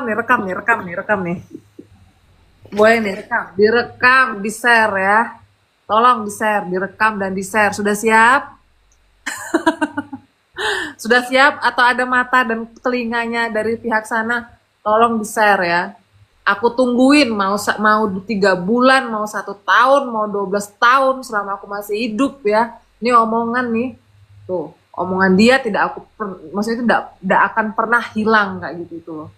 rekam nih. Boleh nih, direkam, di-share ya. Tolong di-share, direkam dan di-share. Sudah siap? Sudah siap atau ada mata dan telinganya dari pihak sana? Tolong di-share ya. Aku tungguin mau 3 bulan, mau 1 tahun, mau 12 tahun selama aku masih hidup ya. Ini omongan nih. Tuh, omongan dia maksudnya itu tidak akan pernah hilang kayak gitu itu loh.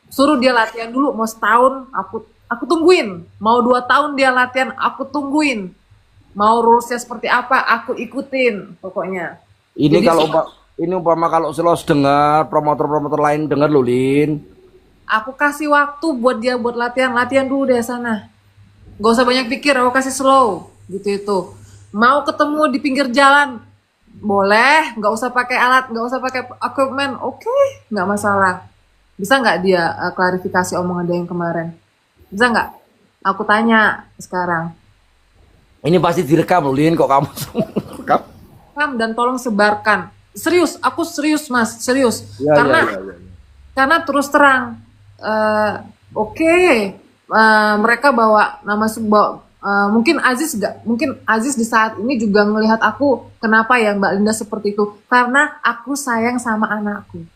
Suruh dia latihan dulu mau setahun, aku tungguin. Mau 2 tahun dia latihan, aku tungguin. Mau rulesnya seperti apa, aku ikutin pokoknya. Ini Jadi kalau ini umpama kalau Silos dengar, promotor-promotor lain dengar loh, Lin. aku kasih waktu buat dia buat latihan dulu deh sana. Gak usah banyak pikir, aku kasih slow gitu itu. Mau ketemu di pinggir jalan, boleh. Nggak usah pakai alat, nggak usah pakai equipment, oke, nggak masalah. Bisa nggak dia klarifikasi omongan dia yang kemarin? Bisa nggak? Aku tanya sekarang. Ini pasti direkam loh, Lin. Kok kamu rekam? Kam dan tolong sebarkan. Serius, aku serius mas, serius. Ya, ya, Karena ya, ya. karena terus terang, oke, mereka bawa nama sebuah mungkin Aziz di saat ini juga melihat aku kenapa ya Mbak Linda seperti itu karena aku sayang sama anakku.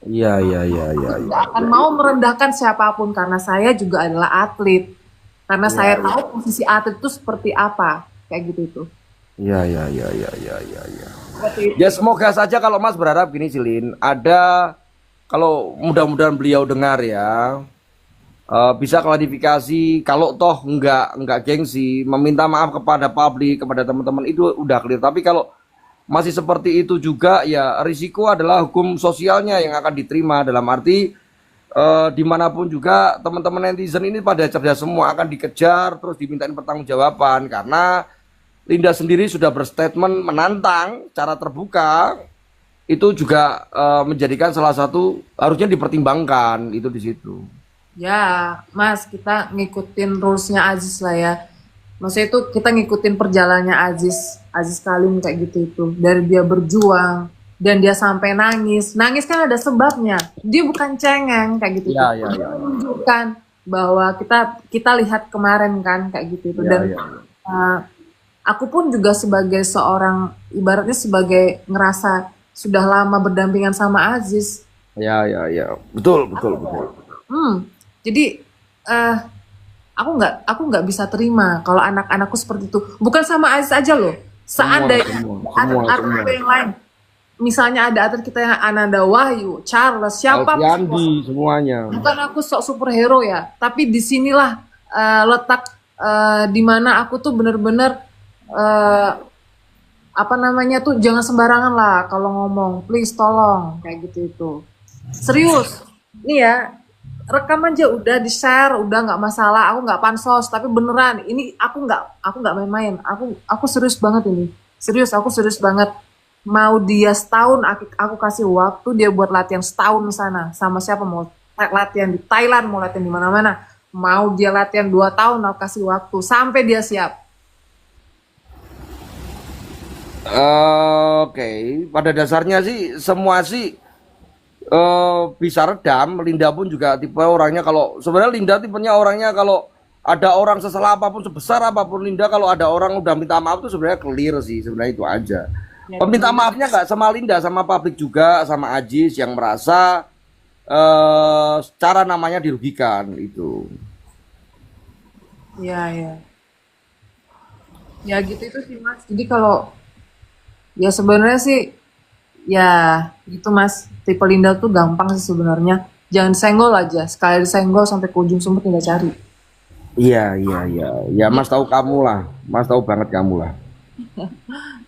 Iya, iya, iya, iya, Aku iya. tidak akan mau merendahkan siapapun karena saya juga adalah atlet. Karena Iya, saya iya. tahu posisi atlet itu seperti apa, kayak gitu itu. Iya, iya, iya, iya, iya, iya, iya. Seperti Ya itu. semoga saja kalau Mas berharap gini, Silin, ada kalau mudah-mudahan beliau dengar ya, bisa klarifikasi kalau toh nggak gengsi, meminta maaf kepada publik, kepada teman-teman itu udah clear. Tapi kalau masih seperti itu juga ya risiko adalah hukum sosialnya yang akan diterima dalam arti dimanapun juga teman-teman netizen ini pada cerdas semua akan dikejar terus dimintain pertanggungjawaban karena Linda sendiri sudah berstatement menantang cara terbuka itu juga menjadikan salah satu harusnya dipertimbangkan itu di situ. Ya, Mas, kita ngikutin rulesnya Aziz lah ya. Maksudnya itu kita ngikutin perjalanannya Aziz Kalim kayak gitu itu. Dari dia berjuang dan dia sampai nangis. Nangis kan ada sebabnya. Dia bukan cengeng kayak gitu itu. Ya, ya, Dia ya, menunjukkan bahwa kita lihat kemarin kan kayak gitu itu. ya, Dan ya, uh, aku pun juga sebagai seorang ibaratnya sebagai ngerasa sudah lama berdampingan sama Aziz. ya, ya, ya, betul, betul, betul. Hmm, jadi eh aku nggak bisa terima kalau anak-anakku seperti itu. Bukan sama Aziz aja loh. Semua, Seandainya semua, semua, atlet-atlet semua. kita yang lain, misalnya ada atlet kita yang Ananda Wahyu, Charles, siapapun, Alfiandi semuanya. bukan aku sok superhero ya, tapi disinilah letak di mana aku tuh bener-bener eh, apa namanya tuh jangan sembarangan lah kalau ngomong, please tolong kayak gitu itu. Serius, nih ya, rekam aja udah di share, udah nggak masalah, aku nggak pansos, tapi beneran, ini aku nggak main-main, aku serius banget ini, serius, aku serius banget. Mau dia setahun, aku kasih waktu dia buat latihan setahun sana, sama siapa mau latihan di Thailand, mau latihan di mana-mana, mau dia latihan 2 tahun, aku kasih waktu sampai dia siap. Oke, pada dasarnya sih semua sih bisa redam. Linda pun juga tipe orangnya kalau sebenarnya Linda tipenya orangnya kalau ada orang sesalah apapun sebesar apapun Linda kalau ada orang udah minta maaf tuh sebenarnya clear sih sebenarnya itu aja. Ya, Peminta maafnya nggak sama Linda sama publik juga sama Ajis yang merasa secara namanya dirugikan itu. ya, ya, ya gitu itu sih Mas. Jadi kalau ya sebenarnya sih ya gitu Mas, tipe Linda tuh gampang sih sebenarnya. Jangan senggol aja, sekali disenggol sampai ke ujung sumur tinggal cari. Iya iya iya, ya Mas tahu kamu lah, Mas tahu banget kamu lah.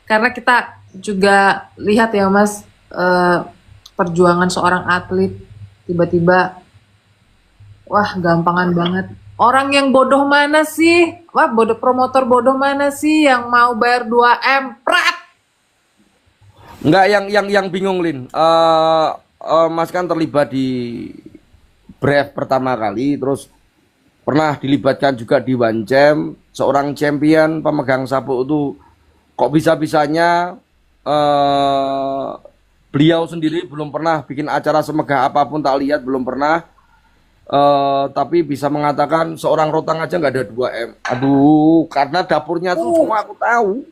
Karena kita juga lihat ya Mas, perjuangan seorang atlet tiba-tiba, wah gampangan banget. Orang yang bodoh mana sih? Wah bodoh promotor bodoh mana sih yang mau bayar 2 M? Prat! Enggak yang bingung Lin. Mas kan terlibat di Brave pertama kali, terus pernah dilibatkan juga di One Champ, seorang champion pemegang sabuk itu kok bisa-bisanya beliau sendiri belum pernah bikin acara semegah apapun tak lihat belum pernah. tapi bisa mengatakan seorang Rotang aja nggak ada 2M. Aduh, karena dapurnya tuh Oh, semua aku tahu.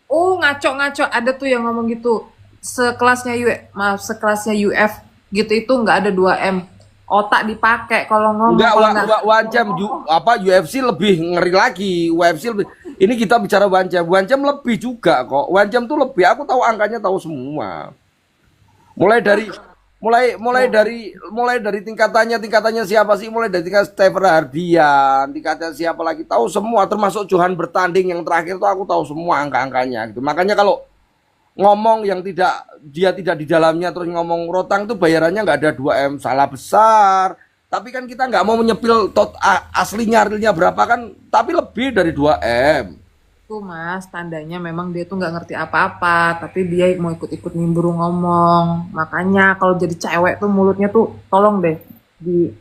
oh ngaco-ngaco ada tuh yang ngomong gitu. Sekelasnya maaf, sekelasnya UF gitu itu nggak ada 2M. Otak dipakai kalau ngomong Enggak, kalau nggak. One Jam apa UFC lebih ngeri lagi. UFC lebih. Ini kita bicara One Jam. One Jam lebih juga kok. One Jam tuh lebih. Aku tahu angkanya, tahu semua. Mulai dari mulai dari tingkatannya siapa sih? Mulai dari tingkat Stephen Hardian, tingkatnya siapa lagi, tahu semua, termasuk Johan bertanding yang terakhir tuh aku tahu semua angka-angkanya gitu. Makanya kalau ngomong yang dia tidak di dalamnya terus ngomong Rotang tuh bayarannya nggak ada 2M, salah besar. Tapi kan kita nggak mau menyepil aslinya realnya berapa kan, tapi lebih dari 2M. Tuh mas, tandanya memang dia tuh nggak ngerti apa-apa, tapi dia mau ikut-ikut nimbrung ngomong. Makanya kalau jadi cewek tuh mulutnya tuh tolong deh di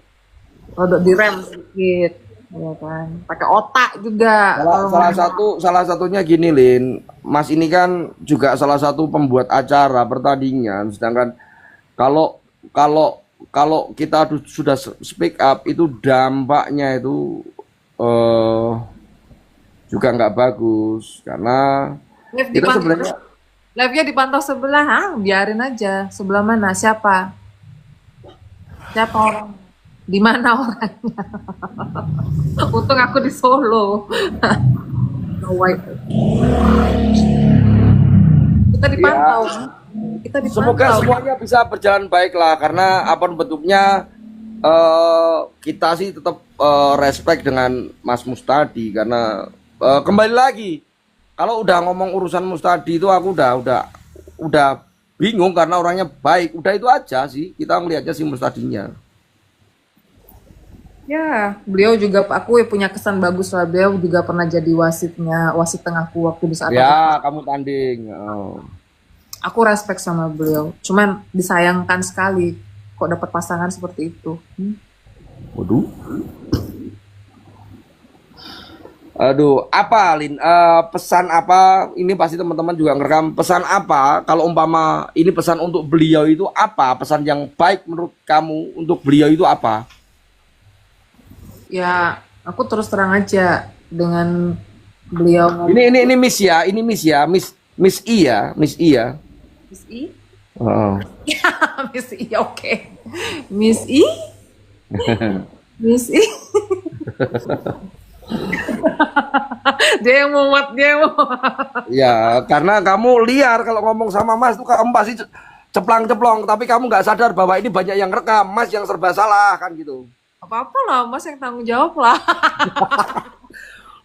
rodok direm sedikit, ya kan. Pakai otak juga Salah, kalau salah ngomong. satu salah satunya gini Lin, Mas ini kan juga salah satu pembuat acara pertandingan, sedangkan kalau kalau kalau kita sudah speak up itu dampaknya itu eh juga nggak bagus karena Live kita dipantau, sebenarnya live-nya dipantau sebelah, ah, biarin aja. Sebelah mana? Siapa? Siapa orang? Di mana orang? Untung aku di Solo. No way. Kita dipantau. ya Kita semoga dipantau. semuanya bisa berjalan baik lah karena apa bentuknya kita sih tetap respect dengan Mas Mustadi karena kembali lagi kalau udah ngomong urusan Mustadi itu aku udah bingung karena orangnya baik. Udah itu aja sih kita ngelihatnya si Mustadinya. Ya, beliau juga aku punya kesan bagus lah. Beliau juga pernah jadi wasitnya, wasit tengahku waktu di saat aku. Ya, kamu tanding. Oh. Aku respect sama beliau. Cuman disayangkan sekali kok dapat pasangan seperti itu. Waduh. Aduh, apa Lin? Pesan apa? Ini pasti teman-teman juga ngerekam. Pesan apa? Kalau umpama ini pesan untuk beliau itu apa? Pesan yang baik menurut kamu untuk beliau itu apa? Ya, aku terus terang aja dengan beliau ngomong Ini Miss ya, ini Miss ya, Miss I ya, Miss I ya. Miss I. Oh. Miss I, oke. Miss I, Miss I. Dia yang muat, dia yang muat. Ya, karena kamu liar kalau ngomong sama Mas tuh kamu pasti ceplang-ceplong, tapi kamu nggak sadar bahwa ini banyak yang rekam, Mas yang serba salah kan gitu. Apa-apa lah, Mas yang tanggung jawab lah.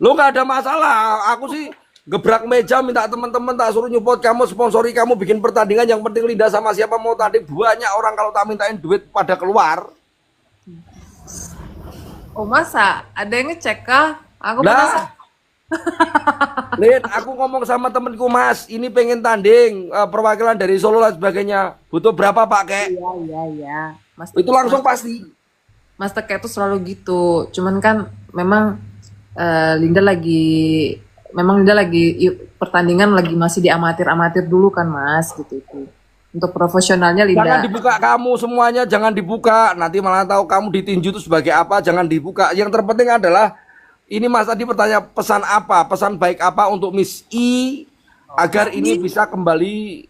Lu nggak ada masalah, aku sih gebrak meja minta teman-teman tak suruh nyupport kamu, sponsori kamu bikin pertandingan, yang penting Linda sama siapa mau tanding. Banyak orang kalau tak mintain duit pada keluar. Oh masa? Ada yang ngecek kah? Aku penasaran. Nah, Lin, aku ngomong sama temenku, Mas, ini pengen tanding perwakilan dari Solo dan sebagainya. Butuh berapa Pak Kek? Iya, iya, iya. Mas Itu Teke, langsung pasti. Mas Teke itu selalu gitu. Cuman kan memang Linda lagi, pertandingan lagi masih di amatir-amatir dulu kan Mas gitu itu. Untuk profesionalnya Jangan Linda. dibuka kamu semuanya, jangan dibuka. Nanti malah tahu kamu ditinju itu sebagai apa, jangan dibuka. Yang terpenting adalah ini Mas tadi bertanya pesan apa, pesan baik apa untuk Miss I agar ini bisa kembali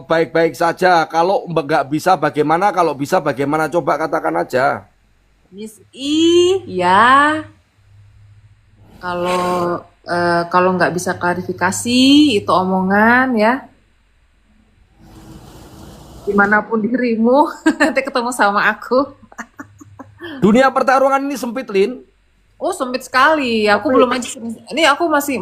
baik-baik saja. Kalau nggak bisa bagaimana, kalau bisa bagaimana, coba katakan aja. Miss I, ya. Kalau kalau nggak bisa klarifikasi itu omongan ya. Dimanapun dirimu, nanti ketemu sama aku. Dunia pertarungan ini sempit, Lin. Oh, sempit sekali. Aku belum aja. Ini aku masih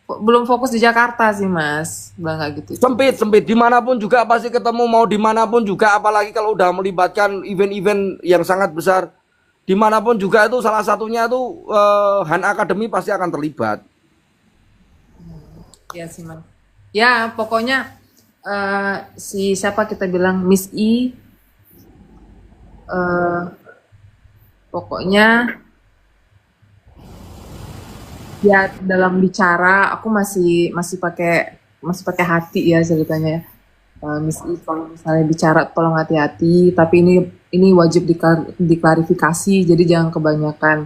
belum fokus di Jakarta sih, Mas. Bilang nggak gitu. Sempit, sempit. Dimanapun juga pasti ketemu, mau dimanapun juga. Apalagi kalau udah melibatkan event-event yang sangat besar. Dimanapun juga itu salah satunya itu Han Academy pasti akan terlibat. Ya sih, Mas. Ya, pokoknya si siapa kita bilang Miss I, eh, pokoknya ya dalam bicara aku masih pakai hati ya ceritanya ya. Miss I kalau misalnya bicara tolong hati-hati, tapi ini wajib diklarifikasi, jadi jangan kebanyakan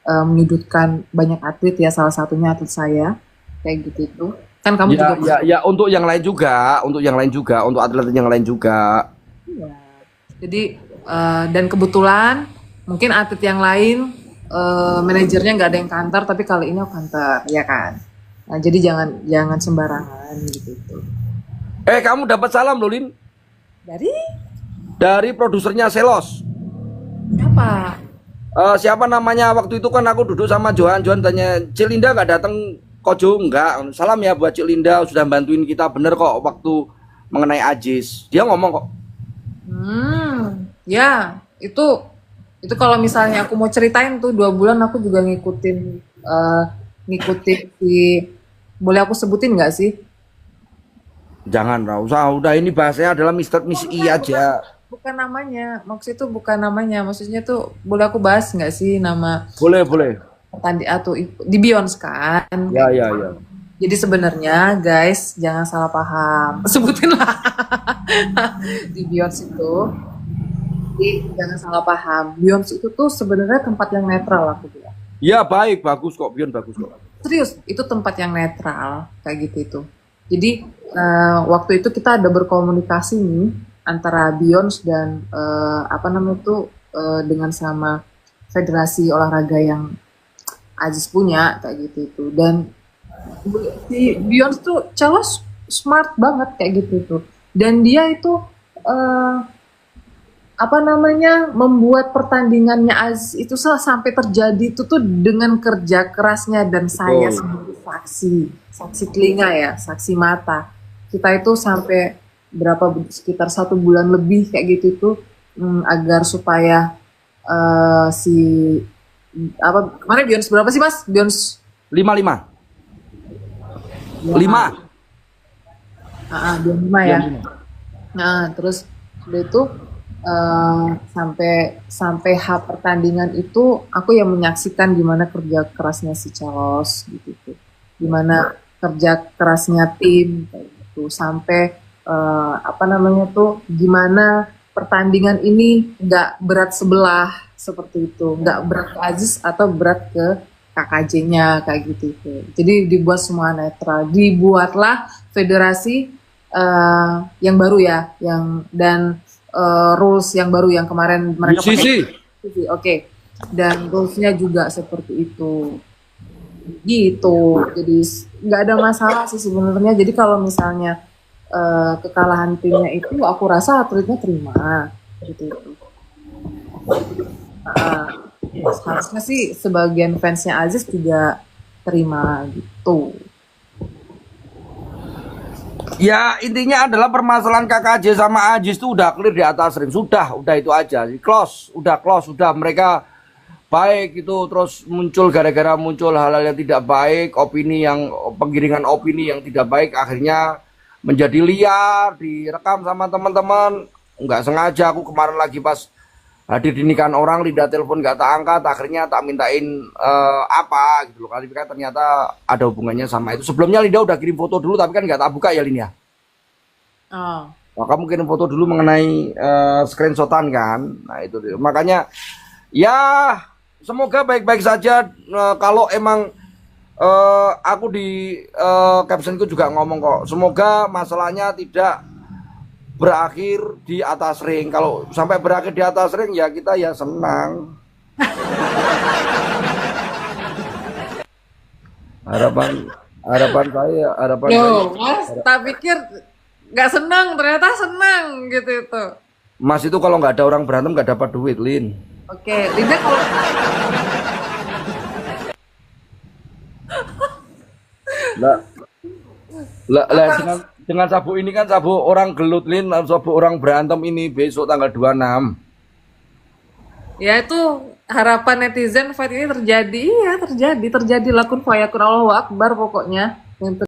menyudutkan banyak atlet ya, salah satunya atlet saya kayak gitu itu. Kan kamu juga Ya, ya, ya, untuk yang lain juga, untuk yang lain juga, untuk atlet yang lain juga. iya. Jadi dan kebetulan mungkin atlet yang lain manajernya nggak ada yang kantor, tapi kali ini aku kantor, ya kan? Nah, jadi jangan jangan sembarangan gitu itu. Kamu dapat salam loh, Lin, Dari dari produsernya Selos. siapa? Siapa namanya waktu itu kan aku duduk sama Johan. Johan tanya, Cik Linda nggak datang, Kojo enggak. Salam ya buat Cik Linda, sudah bantuin kita bener kok waktu mengenai Ajis. Dia ngomong kok. Ya itu kalau misalnya aku mau ceritain tuh 2 bulan aku juga ngikutin si, boleh aku sebutin nggak sih? Jangan, nggak usah. Udah, ini bahasanya adalah Mister Miss I Bukan aja. bukan namanya, maksud itu bukan namanya, maksudnya tuh boleh aku bahas nggak sih nama Boleh, boleh. pertanding atau di Beyonce kan? Ya, ya, ya. Jadi sebenarnya guys jangan salah paham, sebutin lah di Beyonce itu. Jadi jangan salah paham. Beyonce itu tuh sebenarnya tempat yang netral aku bilang. Ya, baik, bagus kok, Bion, bagus kok. Serius, itu tempat yang netral kayak gitu itu. Jadi waktu itu kita ada berkomunikasi nih antara Beyonce dan apa namanya itu dengan sama federasi olahraga yang Aziz punya kayak gitu itu. Dan si Beyonce tuh cewek smart banget kayak gitu tuh. Dan dia itu eh, apa namanya membuat pertandingannya Aziz itu sampai terjadi itu tuh dengan kerja kerasnya, dan saya Betul. sebagai saksi telinga ya, saksi mata, kita itu sampai sekitar 1 bulan lebih kayak gitu tuh agar supaya si apa kemarin Beyonce berapa sih mas? Beyonce 55. lima, 5. Beyonce 5 ya. Bion 5. Nah terus udah itu sampai sampai H pertandingan itu aku yang menyaksikan gimana kerja kerasnya si Charles gitu tuh, gimana kerja kerasnya tim kayak gitu, sampai apa namanya tuh gimana pertandingan ini nggak berat sebelah seperti itu, nggak berat ke Aziz atau berat ke KKJ-nya kayak gitu tuh. Jadi dibuat semua netral, dibuatlah federasi yang baru ya, yang dan rules yang baru yang kemarin mereka UCC. pakai. Oke. Dan rulesnya juga seperti itu. Gitu. Jadi nggak ada masalah sih sebenarnya. Jadi kalau misalnya kekalahan timnya itu, aku rasa atletnya terima. Gitu. Harusnya sih sebagian fansnya Aziz juga terima gitu. Ya, intinya adalah permasalahan KKJ sama Ajis itu udah clear di atas ring. Udah itu aja. Close, udah mereka baik itu, terus muncul gara-gara muncul hal-hal yang tidak baik, penggiringan opini yang tidak baik akhirnya menjadi liar, direkam sama teman-teman. Nggak sengaja aku kemarin lagi pas hadir di nikahan orang, Linda telepon nggak tak angkat, akhirnya tak mintain apa gitu loh, kali kan ternyata ada hubungannya sama itu. Sebelumnya Linda udah kirim foto dulu tapi kan nggak tak buka ya, Lin ya. Oh. Nah, kamu kirim foto dulu mengenai screenshotan kan. Nah itu makanya ya semoga baik-baik saja. Kalau emang aku di captionku juga ngomong kok, semoga masalahnya tidak berakhir di atas ring. Kalau sampai berakhir di atas ring ya kita ya senang. harapan harapan saya Yo, mas, tak pikir nggak senang, ternyata senang gitu itu. Mas itu kalau nggak ada orang berantem nggak dapat duit, Lin. Oke, Linda kalau Lah, lah, apa dengan sabu ini kan sabu orang gelut, Lin, sabu orang berantem ini besok tanggal 26. ya itu harapan netizen fight ini terjadi, iya terjadi lakun fayakun Allahu Akbar pokoknya yang